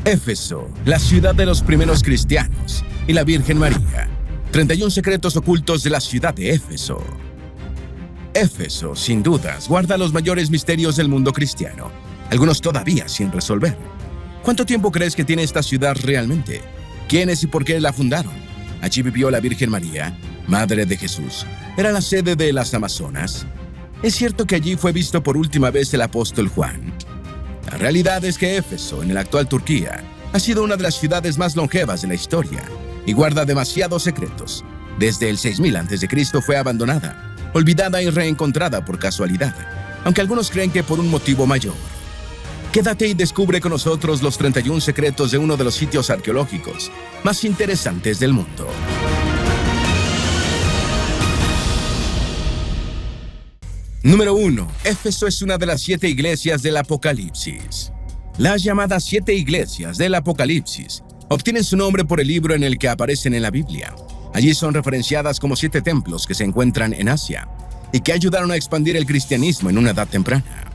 Éfeso, la ciudad de los primeros cristianos, y la Virgen María. 31 secretos ocultos de la ciudad de Éfeso. Éfeso, sin dudas, guarda los mayores misterios del mundo cristiano, algunos todavía sin resolver. ¿Cuánto tiempo crees que tiene esta ciudad realmente? ¿Quiénes y por qué la fundaron? Allí vivió la Virgen María, madre de Jesús. ¿Era la sede de las Amazonas? ¿Es cierto que allí fue visto por última vez el apóstol Juan? La realidad es que Éfeso, en la actual Turquía, ha sido una de las ciudades más longevas de la historia y guarda demasiados secretos. Desde el 6000 a.C. fue abandonada, olvidada y reencontrada por casualidad, aunque algunos creen que por un motivo mayor. Quédate y descubre con nosotros los 31 secretos de uno de los sitios arqueológicos más interesantes del mundo. Número 1. Éfeso es una de las 7 iglesias del Apocalipsis. Las llamadas 7 iglesias del Apocalipsis obtienen su nombre por el libro en el que aparecen en la Biblia. Allí son referenciadas como 7 templos que se encuentran en Asia y que ayudaron a expandir el cristianismo en una edad temprana.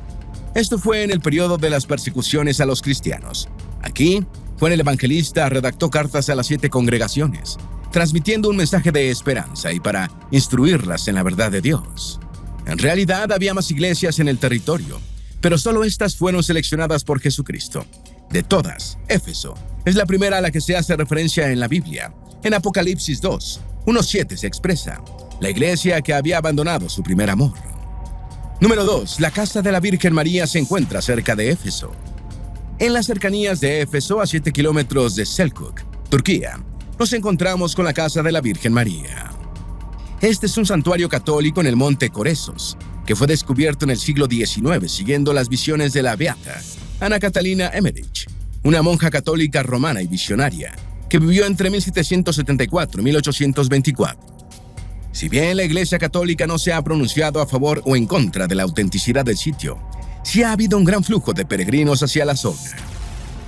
Esto fue en el periodo de las persecuciones a los cristianos. Aquí, Juan el Evangelista redactó cartas a las 7 congregaciones, transmitiendo un mensaje de esperanza y para instruirlas en la verdad de Dios. En realidad había más iglesias en el territorio, pero solo estas fueron seleccionadas por Jesucristo. De todas, Éfeso es la primera a la que se hace referencia en la Biblia. En Apocalipsis 2, 1:7 se expresa: la iglesia que había abandonado su primer amor. Número 2. La casa de la Virgen María se encuentra cerca de Éfeso. En las cercanías de Éfeso, a 7 kilómetros de Selçuk, Turquía, nos encontramos con la casa de la Virgen María. Este es un santuario católico en el monte Coresos, que fue descubierto en el siglo XIX siguiendo las visiones de la beata Ana Catalina Emmerich, una monja católica romana y visionaria que vivió entre 1774 y 1824. Si bien la Iglesia Católica no se ha pronunciado a favor o en contra de la autenticidad del sitio, sí ha habido un gran flujo de peregrinos hacia la zona.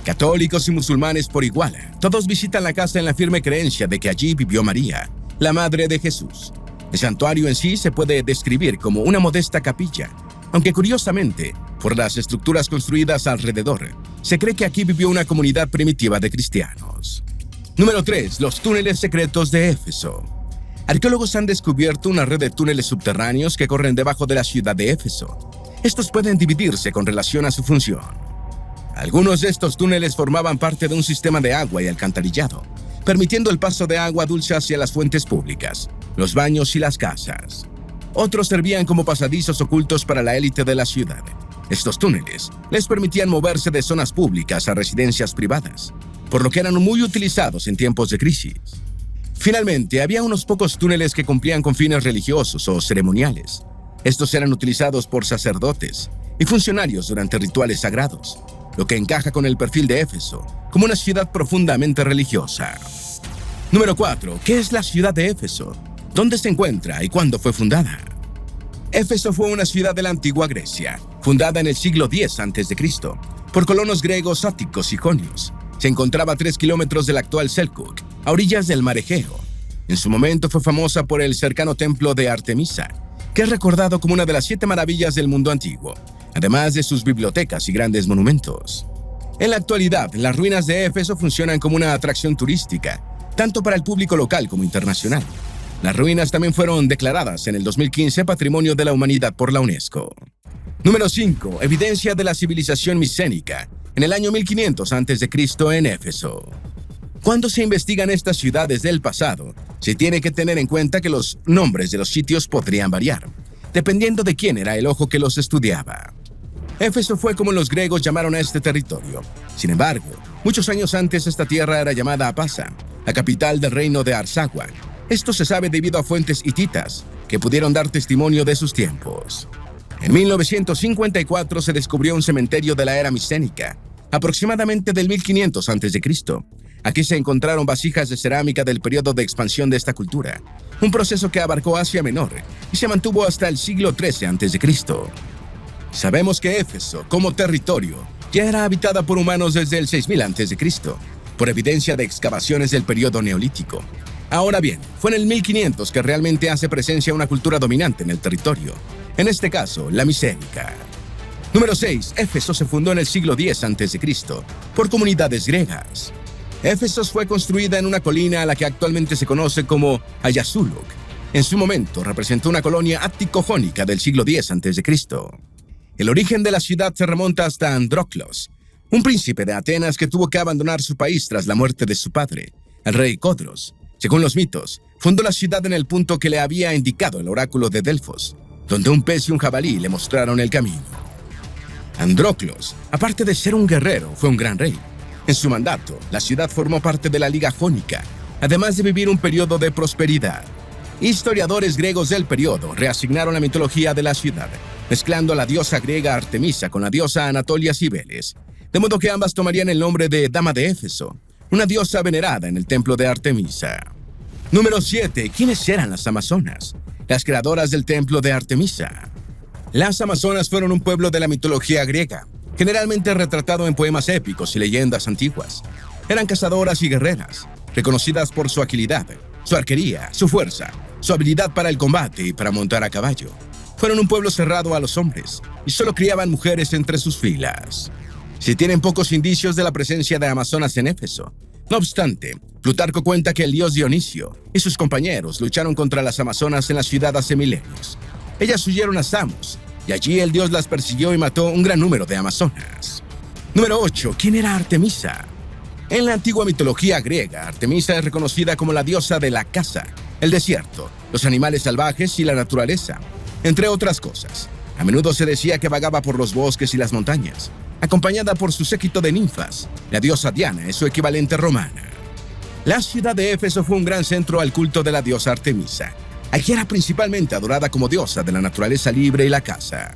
Católicos y musulmanes por igual, todos visitan la casa en la firme creencia de que allí vivió María, la madre de Jesús. El santuario en sí se puede describir como una modesta capilla, aunque curiosamente, por las estructuras construidas alrededor, se cree que aquí vivió una comunidad primitiva de cristianos. Número 3. Los túneles secretos de Éfeso. Arqueólogos han descubierto una red de túneles subterráneos que corren debajo de la ciudad de Éfeso. Estos pueden dividirse con relación a su función. Algunos de estos túneles formaban parte de un sistema de agua y alcantarillado, permitiendo el paso de agua dulce hacia las fuentes públicas, los baños y las casas. Otros servían como pasadizos ocultos para la élite de la ciudad. Estos túneles les permitían moverse de zonas públicas a residencias privadas, por lo que eran muy utilizados en tiempos de crisis. Finalmente, había unos pocos túneles que cumplían con fines religiosos o ceremoniales. Estos eran utilizados por sacerdotes y funcionarios durante rituales sagrados, lo que encaja con el perfil de Éfeso como una ciudad profundamente religiosa. Número 4. ¿Qué es la ciudad de Éfeso? ¿Dónde se encuentra y cuándo fue fundada? Éfeso fue una ciudad de la antigua Grecia, fundada en el siglo X a.C. por colonos griegos áticos y jonios. Se encontraba a 3 kilómetros del actual Selçuk, a orillas del mar Egeo. En su momento fue famosa por el cercano templo de Artemisa, que es recordado como una de las 7 maravillas del mundo antiguo, además de sus bibliotecas y grandes monumentos. En la actualidad, las ruinas de Éfeso funcionan como una atracción turística, tanto para el público local como internacional. Las ruinas también fueron declaradas en el 2015 Patrimonio de la Humanidad por la UNESCO. Número 5. Evidencia de la civilización micénica en el año 1500 a.C. en Éfeso. Cuando se investigan estas ciudades del pasado, se tiene que tener en cuenta que los nombres de los sitios podrían variar, dependiendo de quién era el ojo que los estudiaba. Éfeso fue como los griegos llamaron a este territorio. Sin embargo, muchos años antes esta tierra era llamada Apasa, la capital del reino de Arsagua. Esto se sabe debido a fuentes hititas que pudieron dar testimonio de sus tiempos. En 1954 se descubrió un cementerio de la era micénica, aproximadamente del 1500 a.C. Aquí se encontraron vasijas de cerámica del periodo de expansión de esta cultura, un proceso que abarcó Asia Menor y se mantuvo hasta el siglo XIII a.C. Sabemos que Éfeso, como territorio, ya era habitada por humanos desde el 6000 a.C., por evidencia de excavaciones del periodo neolítico. Ahora bien, fue en el 1500 que realmente hace presencia una cultura dominante en el territorio, en este caso, la micénica. Número 6. Éfeso se fundó en el siglo X a.C. por comunidades griegas. Éfeso fue construida en una colina a la que actualmente se conoce como Ayasuluk. En su momento representó una colonia ático-jónica del siglo X a.C. El origen de la ciudad se remonta hasta Andróclos, un príncipe de Atenas que tuvo que abandonar su país tras la muerte de su padre, el rey Codros. Según los mitos, fundó la ciudad en el punto que le había indicado el oráculo de Delfos, donde un pez y un jabalí le mostraron el camino. Andróclos, aparte de ser un guerrero, fue un gran rey. En su mandato, la ciudad formó parte de la Liga Jónica, además de vivir un periodo de prosperidad. Historiadores griegos del periodo reasignaron la mitología de la ciudad, mezclando a la diosa griega Artemisa con la diosa Anatolia Cibeles, de modo que ambas tomarían el nombre de Dama de Éfeso, una diosa venerada en el templo de Artemisa. Número 7. ¿Quiénes eran las Amazonas? Las creadoras del templo de Artemisa. Las Amazonas fueron un pueblo de la mitología griega, generalmente retratado en poemas épicos y leyendas antiguas. Eran cazadoras y guerreras, reconocidas por su agilidad, su arquería, su fuerza, su habilidad para el combate y para montar a caballo. Fueron un pueblo cerrado a los hombres y solo criaban mujeres entre sus filas. Se tienen pocos indicios de la presencia de amazonas en Éfeso. No obstante, Plutarco cuenta que el dios Dionisio y sus compañeros lucharon contra las amazonas en la ciudad hace milenios. Ellas huyeron a Samos, y allí el dios las persiguió y mató un gran número de amazonas. Número 8. ¿Quién era Artemisa? En la antigua mitología griega, Artemisa es reconocida como la diosa de la caza, el desierto, los animales salvajes y la naturaleza, entre otras cosas. A menudo se decía que vagaba por los bosques y las montañas, acompañada por su séquito de ninfas. La diosa Diana es su equivalente romana. La ciudad de Éfeso fue un gran centro al culto de la diosa Artemisa. Aquí era principalmente adorada como diosa de la naturaleza libre y la caza.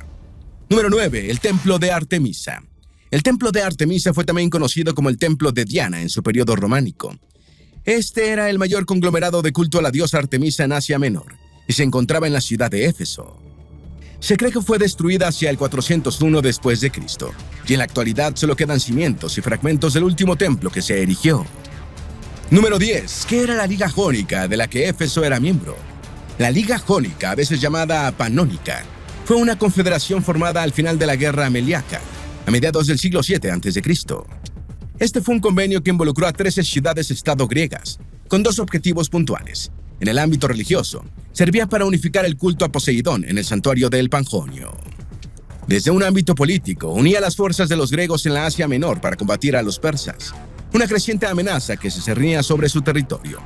Número 9. El templo de Artemisa. El templo de Artemisa fue también conocido como el templo de Diana en su periodo románico. Este era el mayor conglomerado de culto a la diosa Artemisa en Asia Menor y se encontraba en la ciudad de Éfeso. Se cree que fue destruida hacia el 401 después de Cristo, y en la actualidad solo quedan cimientos y fragmentos del último templo que se erigió. Número 10. ¿Qué era la Liga Jónica de la que Éfeso era miembro? La Liga Jónica, a veces llamada Panónica, fue una confederación formada al final de la Guerra Melíaca, a mediados del siglo VII a.C. Este fue un convenio que involucró a 13 ciudades-estado griegas, con dos objetivos puntuales. En el ámbito religioso, servía para unificar el culto a Poseidón en el santuario del Panjonio. Desde un ámbito político, unía las fuerzas de los griegos en la Asia Menor para combatir a los persas, una creciente amenaza que se cernía sobre su territorio.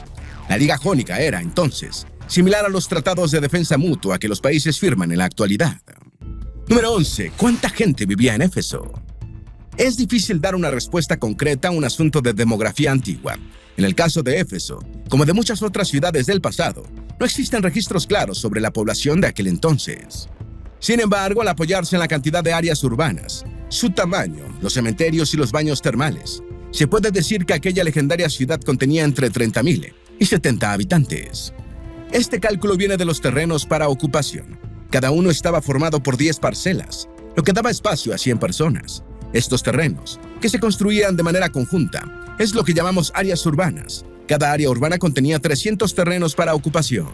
La Liga Jónica era, entonces, similar a los tratados de defensa mutua que los países firman en la actualidad. Número 11. ¿Cuánta gente vivía en Éfeso? Es difícil dar una respuesta concreta a un asunto de demografía antigua. En el caso de Éfeso, como de muchas otras ciudades del pasado, no existen registros claros sobre la población de aquel entonces. Sin embargo, al apoyarse en la cantidad de áreas urbanas, su tamaño, los cementerios y los baños termales, se puede decir que aquella legendaria ciudad contenía entre 30.000 y 70 habitantes. Este cálculo viene de los terrenos para ocupación. Cada uno estaba formado por 10 parcelas, lo que daba espacio a 100 personas. Estos terrenos, que se construían de manera conjunta, es lo que llamamos áreas urbanas. Cada área urbana contenía 300 terrenos para ocupación.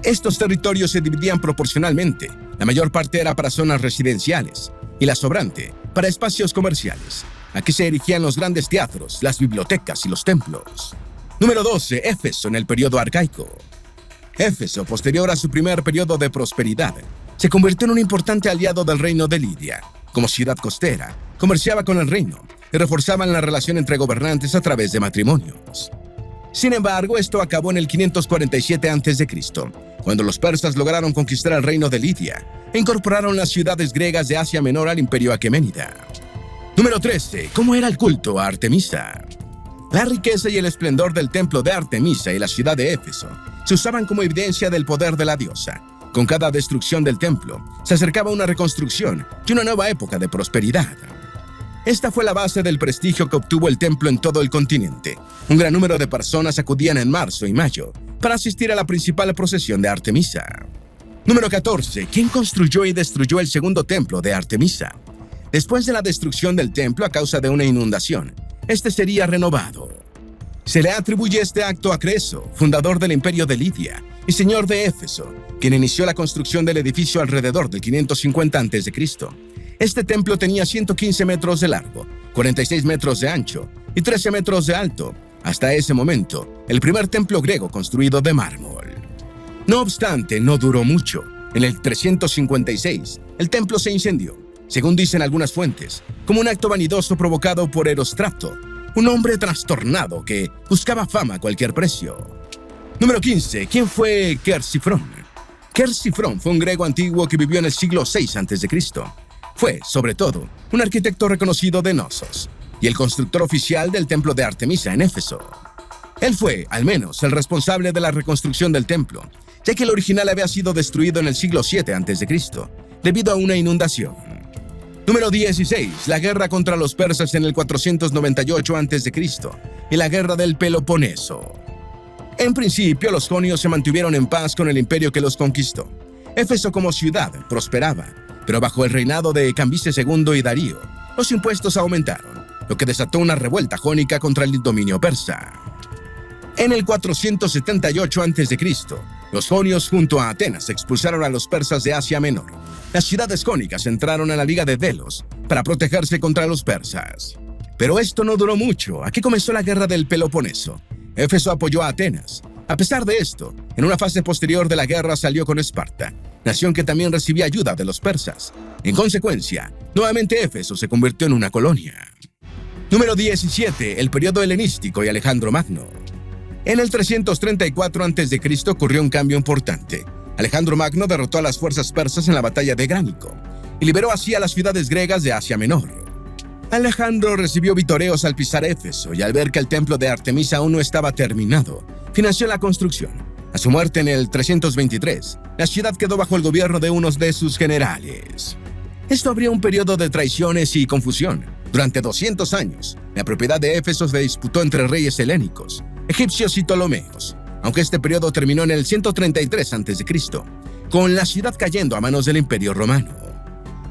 Estos territorios se dividían proporcionalmente. La mayor parte era para zonas residenciales y la sobrante para espacios comerciales. Aquí se erigían los grandes teatros, las bibliotecas y los templos. Número 12. Éfeso en el periodo arcaico. Éfeso, posterior a su primer periodo de prosperidad, se convirtió en un importante aliado del reino de Lidia. Como ciudad costera, comerciaba con el reino y reforzaban la relación entre gobernantes a través de matrimonios. Sin embargo, esto acabó en el 547 a.C., cuando los persas lograron conquistar el reino de Lidia e incorporaron las ciudades griegas de Asia Menor al imperio aqueménida. Número 13. ¿Cómo era el culto a Artemisa? La riqueza y el esplendor del templo de Artemisa y la ciudad de Éfeso se usaban como evidencia del poder de la diosa. Con cada destrucción del templo, se acercaba una reconstrucción y una nueva época de prosperidad. Esta fue la base del prestigio que obtuvo el templo en todo el continente. Un gran número de personas acudían en marzo y mayo para asistir a la principal procesión de Artemisa. Número 14. ¿Quién construyó y destruyó el segundo templo de Artemisa? Después de la destrucción del templo a causa de una inundación, este sería renovado. Se le atribuye este acto a Creso, fundador del imperio de Lidia y señor de Éfeso, quien inició la construcción del edificio alrededor del 550 a.C. Este templo tenía 115 metros de largo, 46 metros de ancho y 13 metros de alto. Hasta ese momento, el primer templo griego construido de mármol. No obstante, no duró mucho. En el 356, el templo se incendió, según dicen algunas fuentes, como un acto vanidoso provocado por Erostrato, un hombre trastornado que buscaba fama a cualquier precio. Número 15. ¿Quién fue Quersifrón? Quersifrón fue un griego antiguo que vivió en el siglo VI a.C. Fue, sobre todo, un arquitecto reconocido de Knossos y el constructor oficial del templo de Artemisa en Éfeso. Él fue, al menos, el responsable de la reconstrucción del templo, ya que el original había sido destruido en el siglo VII a.C., debido a una inundación. Número 16. La guerra contra los persas en el 498 a.C. y la guerra del Peloponeso. En principio, los jonios se mantuvieron en paz con el imperio que los conquistó. Éfeso como ciudad prosperaba, pero bajo el reinado de Cambises II y Darío, los impuestos aumentaron, lo que desató una revuelta jónica contra el dominio persa. En el 478 a.C., los jonios junto a Atenas expulsaron a los persas de Asia Menor. Las ciudades jónicas entraron a la Liga de Delos para protegerse contra los persas. Pero esto no duró mucho. Aquí comenzó la guerra del Peloponeso. Éfeso apoyó a Atenas. A pesar de esto, en una fase posterior de la guerra salió con Esparta, nación que también recibía ayuda de los persas. En consecuencia, nuevamente Éfeso se convirtió en una colonia. Número 17. El periodo helenístico y Alejandro Magno. En el 334 a.C. ocurrió un cambio importante. Alejandro Magno derrotó a las fuerzas persas en la batalla de Gránico y liberó así a las ciudades griegas de Asia Menor. Alejandro recibió vitoreos al pisar Éfeso y al ver que el templo de Artemisa aún no estaba terminado, financió la construcción. A su muerte en el 323, la ciudad quedó bajo el gobierno de uno de sus generales. Esto abrió un periodo de traiciones y confusión. Durante 200 años, la propiedad de Éfeso se disputó entre reyes helénicos, egipcios y ptolomeos, aunque este periodo terminó en el 133 a.C., con la ciudad cayendo a manos del Imperio Romano.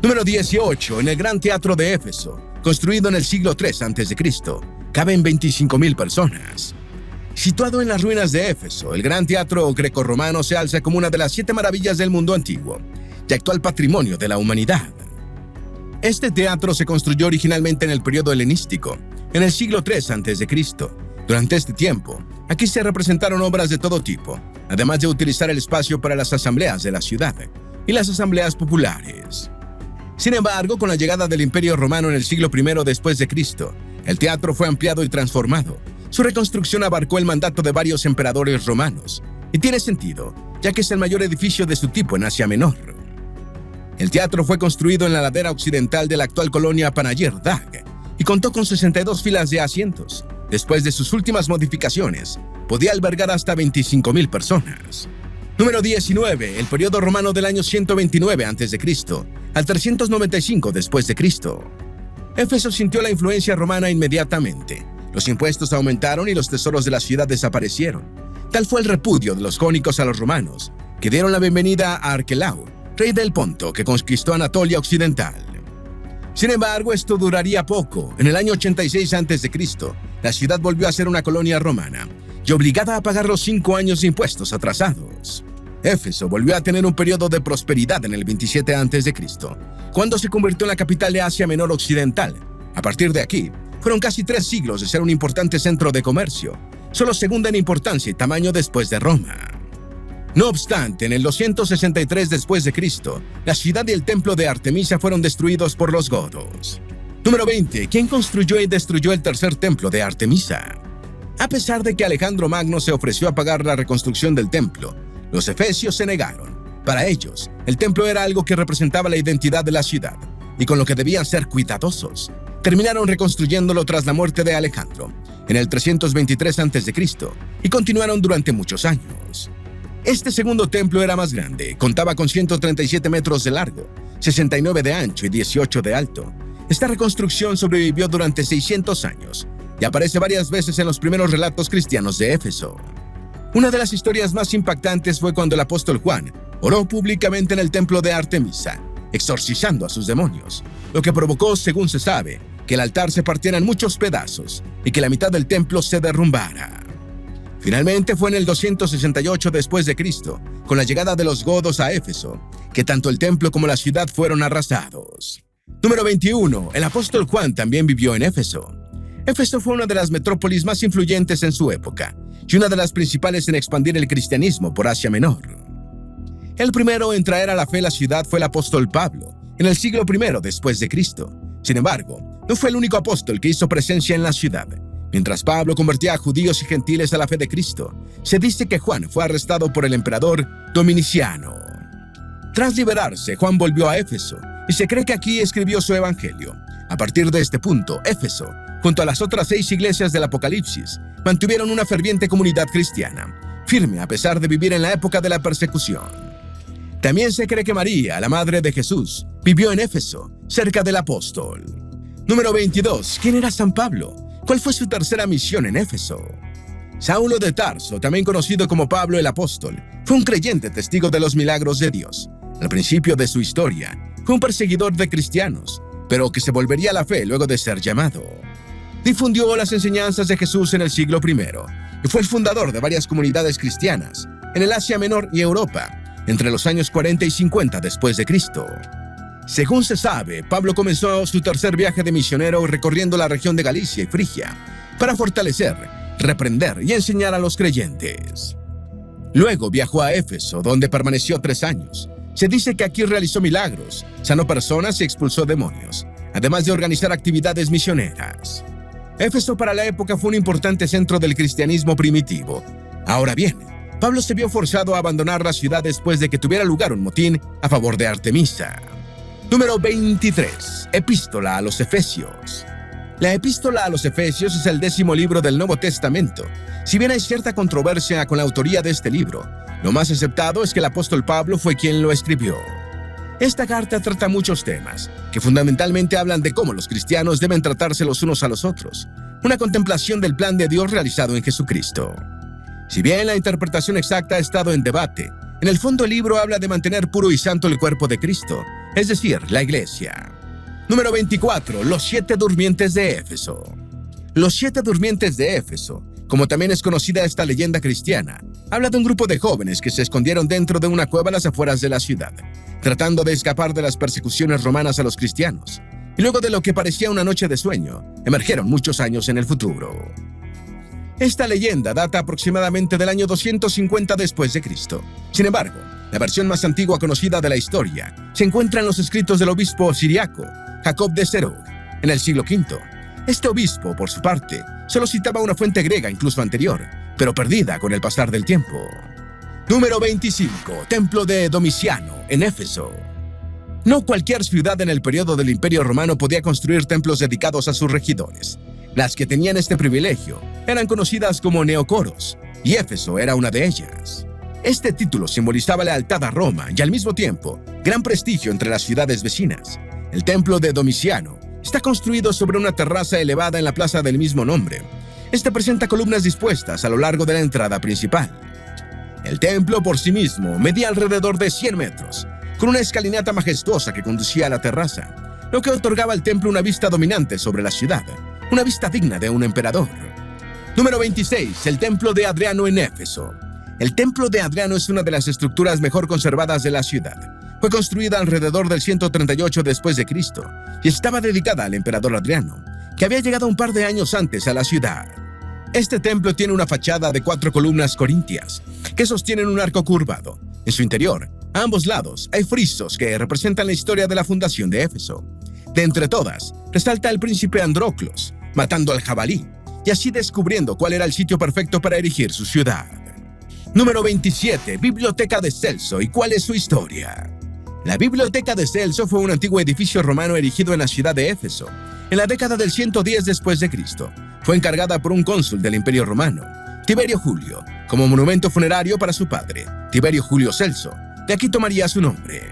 Número 18. En el Gran Teatro de Éfeso, construido en el siglo III a.C., caben 25.000 personas. Situado en las ruinas de Éfeso, el Gran Teatro grecorromano se alza como una de las 7 maravillas del mundo antiguo y actual patrimonio de la humanidad. Este teatro se construyó originalmente en el periodo helenístico, en el siglo III a.C. Durante este tiempo, aquí se representaron obras de todo tipo, además de utilizar el espacio para las asambleas de la ciudad y las asambleas populares. Sin embargo, con la llegada del Imperio Romano en el siglo I después de Cristo, el teatro fue ampliado y transformado. Su reconstrucción abarcó el mandato de varios emperadores romanos, y tiene sentido, ya que es el mayor edificio de su tipo en Asia Menor. El teatro fue construido en la ladera occidental de la actual colonia Panayır Dag y contó con 62 filas de asientos. Después de sus últimas modificaciones, podía albergar hasta 25.000 personas. Número 19. El periodo romano del año 129 a.C. al 395 después de Cristo. Éfeso sintió la influencia romana inmediatamente. Los impuestos aumentaron y los tesoros de la ciudad desaparecieron. Tal fue el repudio de los jónicos a los romanos, que dieron la bienvenida a Arquelao, rey del Ponto, que conquistó Anatolia Occidental. Sin embargo, esto duraría poco. En el año 86 a.C., la ciudad volvió a ser una colonia romana y obligada a pagar los 5 años de impuestos atrasados. Éfeso volvió a tener un periodo de prosperidad en el 27 a.C., cuando se convirtió en la capital de Asia Menor Occidental. A partir de aquí, fueron casi 3 siglos de ser un importante centro de comercio, solo segunda en importancia y tamaño después de Roma. No obstante, en el 263 después de Cristo, la ciudad y el templo de Artemisa fueron destruidos por los godos. Número 20. ¿Quién construyó y destruyó el tercer templo de Artemisa? A pesar de que Alejandro Magno se ofreció a pagar la reconstrucción del templo, los efesios se negaron. Para ellos, el templo era algo que representaba la identidad de la ciudad y con lo que debían ser cuidadosos. Terminaron reconstruyéndolo tras la muerte de Alejandro, en el 323 a.C., y continuaron durante muchos años. Este segundo templo era más grande, contaba con 137 metros de largo, 69 de ancho y 18 de alto. Esta reconstrucción sobrevivió durante 600 años y aparece varias veces en los primeros relatos cristianos de Éfeso. Una de las historias más impactantes fue cuando el apóstol Juan oró públicamente en el templo de Artemisa, exorcizando a sus demonios, lo que provocó, según se sabe, que el altar se partiera en muchos pedazos y que la mitad del templo se derrumbara. Finalmente fue en el 268 después de Cristo, con la llegada de los godos a Éfeso, que tanto el templo como la ciudad fueron arrasados. Número 21. El apóstol Juan también vivió en Éfeso. Éfeso fue una de las metrópolis más influyentes en su época y una de las principales en expandir el cristianismo por Asia Menor. El primero en traer a la fe la ciudad fue el apóstol Pablo, en el siglo I después de Cristo. Sin embargo, no fue el único apóstol que hizo presencia en la ciudad. Mientras Pablo convertía a judíos y gentiles a la fe de Cristo, se dice que Juan fue arrestado por el emperador Dominiciano. Tras liberarse, Juan volvió a Éfeso y se cree que aquí escribió su evangelio. A partir de este punto, Éfeso, junto a las otras 6 iglesias del Apocalipsis, mantuvieron una ferviente comunidad cristiana, firme a pesar de vivir en la época de la persecución. También se cree que María, la madre de Jesús, vivió en Éfeso, cerca del apóstol. Número 22. ¿Quién era San Pablo? ¿Cuál fue su tercera misión en Éfeso? Saulo de Tarso, también conocido como Pablo el Apóstol, fue un creyente testigo de los milagros de Dios. Al principio de su historia, fue un perseguidor de cristianos, pero que se volvería a la fe luego de ser llamado. Difundió las enseñanzas de Jesús en el siglo I y fue el fundador de varias comunidades cristianas en el Asia Menor y Europa, entre los años 40 y 50 después de Cristo. Según se sabe, Pablo comenzó su tercer viaje de misionero recorriendo la región de Galicia y Frigia para fortalecer, reprender y enseñar a los creyentes. Luego viajó a Éfeso, donde permaneció 3 años. Se dice que aquí realizó milagros, sanó personas y expulsó demonios, además de organizar actividades misioneras. Éfeso para la época fue un importante centro del cristianismo primitivo. Ahora bien, Pablo se vio forzado a abandonar la ciudad después de que tuviera lugar un motín a favor de Artemisa. Número 23. Epístola a los Efesios. La Epístola a los Efesios es el 10º libro del Nuevo Testamento. Si bien hay cierta controversia con la autoría de este libro, lo más aceptado es que el apóstol Pablo fue quien lo escribió. Esta carta trata muchos temas, que fundamentalmente hablan de cómo los cristianos deben tratarse los unos a los otros, una contemplación del plan de Dios realizado en Jesucristo. Si bien la interpretación exacta ha estado en debate, en el fondo el libro habla de mantener puro y santo el cuerpo de Cristo, es decir, la Iglesia. Número 24. Los 7 durmientes de Éfeso. Los 7 durmientes de Éfeso, como también es conocida esta leyenda cristiana, habla de un grupo de jóvenes que se escondieron dentro de una cueva a las afueras de la ciudad, tratando de escapar de las persecuciones romanas a los cristianos, y luego de lo que parecía una noche de sueño, emergieron muchos años en el futuro. Esta leyenda data aproximadamente del año 250 después de Cristo. Sin embargo, la versión más antigua conocida de la historia se encuentra en los escritos del obispo siriaco Jacob de Serug, en el siglo V. Este obispo, por su parte, solo citaba una fuente griega incluso anterior, pero perdida con el pasar del tiempo. Número 25. Templo de Domiciano, en Éfeso. No cualquier ciudad en el periodo del Imperio Romano podía construir templos dedicados a sus regidores. Las que tenían este privilegio eran conocidas como neocoros, y Éfeso era una de ellas. Este título simbolizaba lealtad a Roma y al mismo tiempo gran prestigio entre las ciudades vecinas. El templo de Domiciano está construido sobre una terraza elevada en la plaza del mismo nombre. Este presenta columnas dispuestas a lo largo de la entrada principal. El templo por sí mismo medía alrededor de 100 metros, con una escalinata majestuosa que conducía a la terraza, lo que otorgaba al templo una vista dominante sobre la ciudad, una vista digna de un emperador. Número 26. El templo de Adriano en Éfeso. El templo de Adriano es una de las estructuras mejor conservadas de la ciudad. Fue construida alrededor del 138 después de Cristo y estaba dedicada al emperador Adriano, que había llegado un par de años antes a la ciudad. Este templo tiene una fachada de 4 columnas corintias que sostienen un arco curvado. En su interior, a ambos lados, hay frisos que representan la historia de la fundación de Éfeso. De entre todas, resalta el príncipe Andróclos, matando al jabalí, y así descubriendo cuál era el sitio perfecto para erigir su ciudad. Número 27. Biblioteca de Celso y cuál es su historia. La Biblioteca de Celso fue un antiguo edificio romano erigido en la ciudad de Éfeso, en la década del 110 después de Cristo. Fue encargada por un cónsul del Imperio Romano, Tiberio Julio, como monumento funerario para su padre, Tiberio Julio Celso. De aquí tomaría su nombre.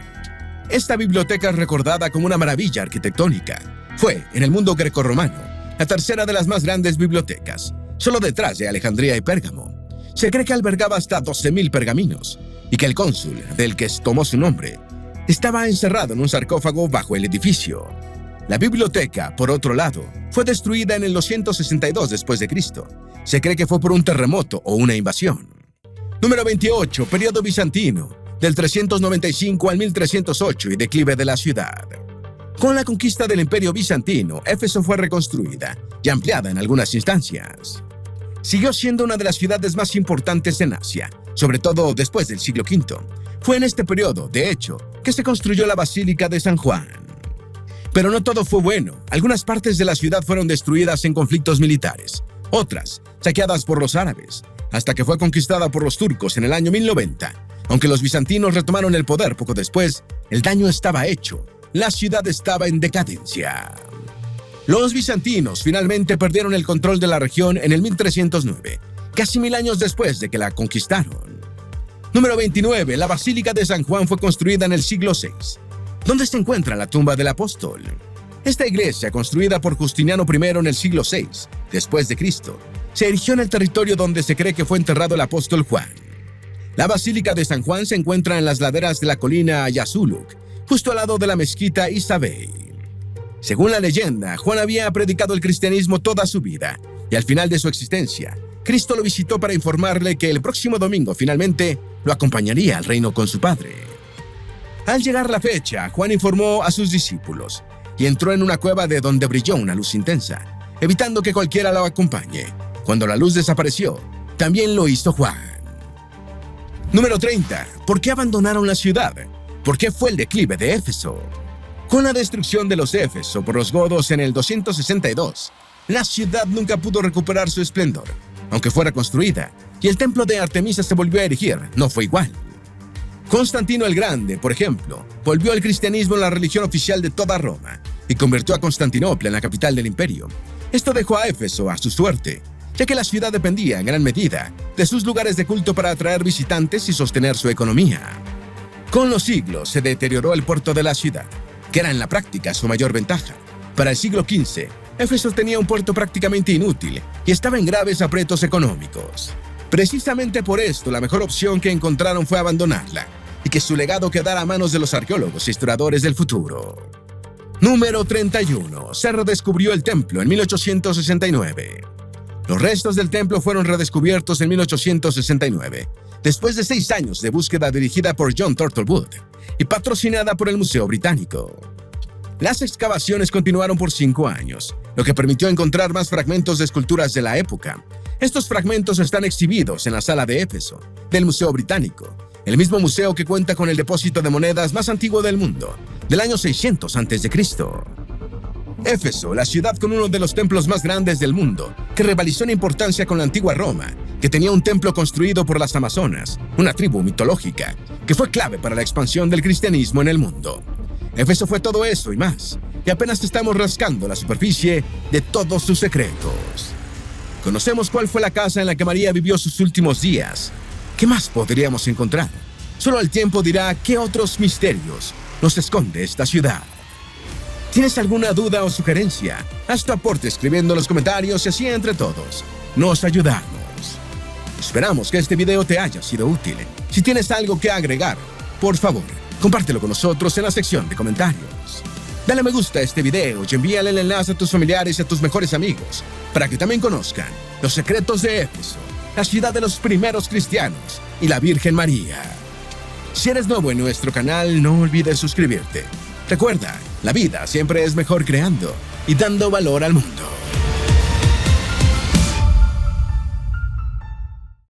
Esta biblioteca es recordada como una maravilla arquitectónica. Fue, en el mundo grecorromano, la tercera de las más grandes bibliotecas, solo detrás de Alejandría y Pérgamo. Se cree que albergaba hasta 12.000 pergaminos y que el cónsul, del que tomó su nombre, estaba encerrado en un sarcófago bajo el edificio. La biblioteca, por otro lado, fue destruida en el 262 después de Cristo. Se cree que fue por un terremoto o una invasión. Número 28. Periodo bizantino, del 395 al 1308 y declive de la ciudad. Con la conquista del Imperio Bizantino, Éfeso fue reconstruida y ampliada en algunas instancias. Siguió siendo una de las ciudades más importantes en Asia, sobre todo después del siglo V. Fue en este periodo, de hecho, que se construyó la Basílica de San Juan. Pero no todo fue bueno. Algunas partes de la ciudad fueron destruidas en conflictos militares, otras saqueadas por los árabes, hasta que fue conquistada por los turcos en el año 1090. Aunque los bizantinos retomaron el poder poco después, el daño estaba hecho. La ciudad estaba en decadencia. Los bizantinos finalmente perdieron el control de la región en el 1309, casi 1000 años después de que la conquistaron. Número 29. La Basílica de San Juan fue construida en el siglo VI. ¿Dónde se encuentra la tumba del apóstol? Esta iglesia, construida por Justiniano I en el siglo VI, después de Cristo, se erigió en el territorio donde se cree que fue enterrado el apóstol Juan. La Basílica de San Juan se encuentra en las laderas de la colina Yazuluk, justo al lado de la mezquita Isabey. Según la leyenda, Juan había predicado el cristianismo toda su vida, y al final de su existencia, Cristo lo visitó para informarle que el próximo domingo finalmente lo acompañaría al reino con su Padre. Al llegar la fecha, Juan informó a sus discípulos y entró en una cueva de donde brilló una luz intensa, evitando que cualquiera lo acompañe. Cuando la luz desapareció, también lo hizo Juan. Número 30. ¿Por qué abandonaron la ciudad? ¿Por qué fue el declive de Éfeso? Con la destrucción de los Éfeso por los godos en el 262, la ciudad nunca pudo recuperar su esplendor, aunque fuera construida, y el templo de Artemisa se volvió a erigir, no fue igual. Constantino el Grande, por ejemplo, volvió al cristianismo en la religión oficial de toda Roma y convirtió a Constantinopla en la capital del imperio. Esto dejó a Éfeso a su suerte, ya que la ciudad dependía en gran medida de sus lugares de culto para atraer visitantes y sostener su economía. Con los siglos se deterioró el puerto de la ciudad, que era en la práctica su mayor ventaja. Para el siglo XV, Éfeso tenía un puerto prácticamente inútil y estaba en graves aprietos económicos. Precisamente por esto, la mejor opción que encontraron fue abandonarla y que su legado quedara a manos de los arqueólogos e historiadores del futuro. Número 31. Se redescubrió el templo en 1869. Los restos del templo fueron redescubiertos en 1869, después de 6 años de búsqueda dirigida por John Turtlewood y patrocinada por el Museo Británico. Las excavaciones continuaron por 5 años, lo que permitió encontrar más fragmentos de esculturas de la época. Estos fragmentos están exhibidos en la sala de Éfeso, del Museo Británico, el mismo museo que cuenta con el depósito de monedas más antiguo del mundo, del año 600 a.C. Éfeso, la ciudad con uno de los templos más grandes del mundo, que rivalizó en importancia con la antigua Roma, que tenía un templo construido por las Amazonas, una tribu mitológica, que fue clave para la expansión del cristianismo en el mundo. Éfeso fue todo eso y más, y apenas estamos rascando la superficie de todos sus secretos. Conocemos cuál fue la casa en la que María vivió sus últimos días. ¿Qué más podríamos encontrar? Solo el tiempo dirá qué otros misterios nos esconde esta ciudad. ¿Tienes alguna duda o sugerencia? Haz tu aporte escribiendo en los comentarios y así entre todos nos ayudamos. Esperamos que este video te haya sido útil. Si tienes algo que agregar, por favor, compártelo con nosotros en la sección de comentarios. Dale me gusta a este video y envíale el enlace a tus familiares y a tus mejores amigos para que también conozcan los secretos de Éfeso, la ciudad de los primeros cristianos y la Virgen María. Si eres nuevo en nuestro canal, no olvides suscribirte. Recuerda, la vida siempre es mejor creando y dando valor al mundo.